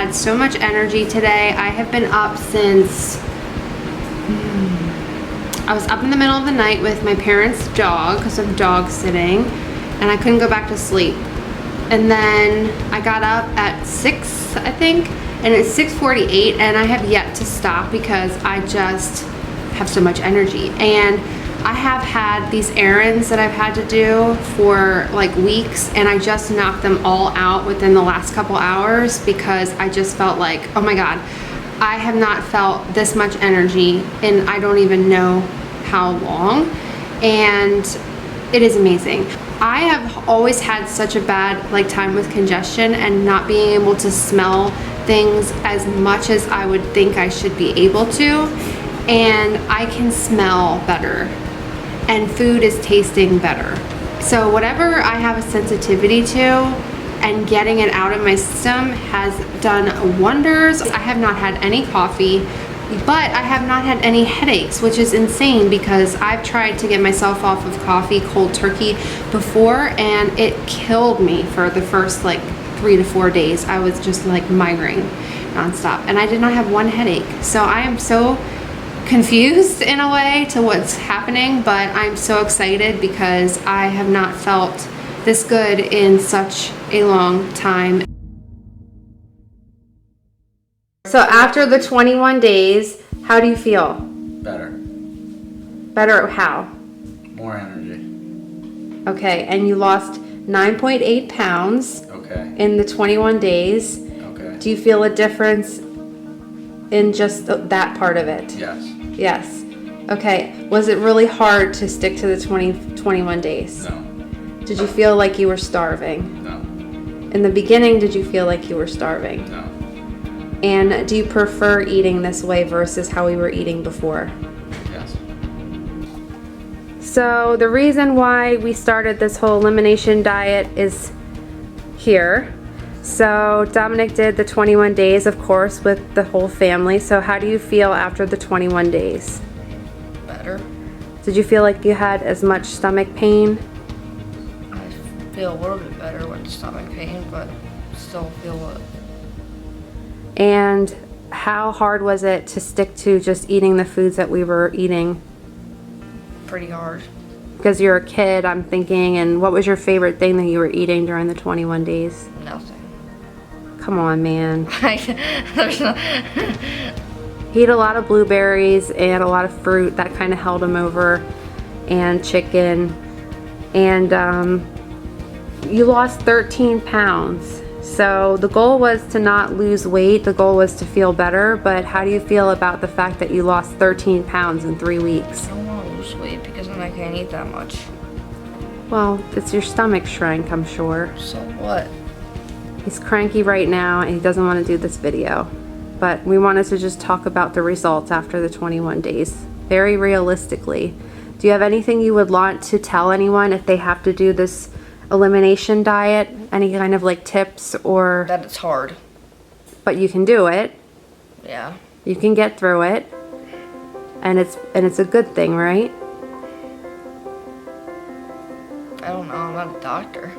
had so much energy today. I have been up since I was up in the middle of the night with my parents' dog because of dog sitting, and I couldn't go back to sleep. And then I got up at 6, I think, and it's 6:48, and I have yet to stop because I just have so much energy. And I have had these errands that I've had to do for like weeks, and I just knocked them all out within the last couple hours because I just felt like, oh my God, I have not felt this much energy in I don't even know how long, and it is amazing. I have always had such a bad time with congestion and not being able to smell things as much as I would think I should be able to, and I can smell better and food is tasting better. So whatever I have a sensitivity to and getting it out of my system has done wonders. I have not had any coffee, but I have not had any headaches, which is insane because I've tried to get myself off of coffee cold turkey before, and it killed me for the first 3 to 4 days. I was just migraine nonstop, and I did not have one headache. So I am so confused in a way to what's happening, but I'm so excited because I have not felt this good in such a long time. So after the 21 days, how do you feel? Better. Better how? More energy. Okay, and you lost 9.8 pounds in the 21 days. Okay. Do you feel a difference in just that part of it? Yes. Yes. Okay. Was it really hard to stick to the 21 days? No. Did you feel like you were starving? No. In the beginning, did you feel like you were starving? No. And do you prefer eating this way versus how we were eating before? Yes. So the reason why we started this whole elimination diet is here. So Dominik did the 21 days, of course, with the whole family. So how do you feel after the 21 days? Better. Did you feel like you had as much stomach pain? I feel a little bit better with stomach pain, but still feel it. And how hard was it to stick to just eating the foods that we were eating? Pretty hard. Because you're a kid, I'm thinking, and what was your favorite thing that you were eating during the 21 days? Nothing. Come on, man. There's no. He ate a lot of blueberries and a lot of fruit that kind of held him over, and chicken. And you lost 13 pounds. So the goal was to not lose weight. The goal was to feel better. But how do you feel about the fact that you lost 13 pounds in 3 weeks? I don't want to lose weight because then I can't eat that much. Well, it's your stomach shrank, I'm sure. So what? He's cranky right now and he doesn't want to do this video. But we wanted to just talk about the results after the 21 days. Very realistically. Do you have anything you would want to tell anyone if they have to do this elimination diet? Any kind of like tips or... That it's hard. But you can do it. Yeah. You can get through it. And it's a good thing, right? I don't know. I'm not a doctor.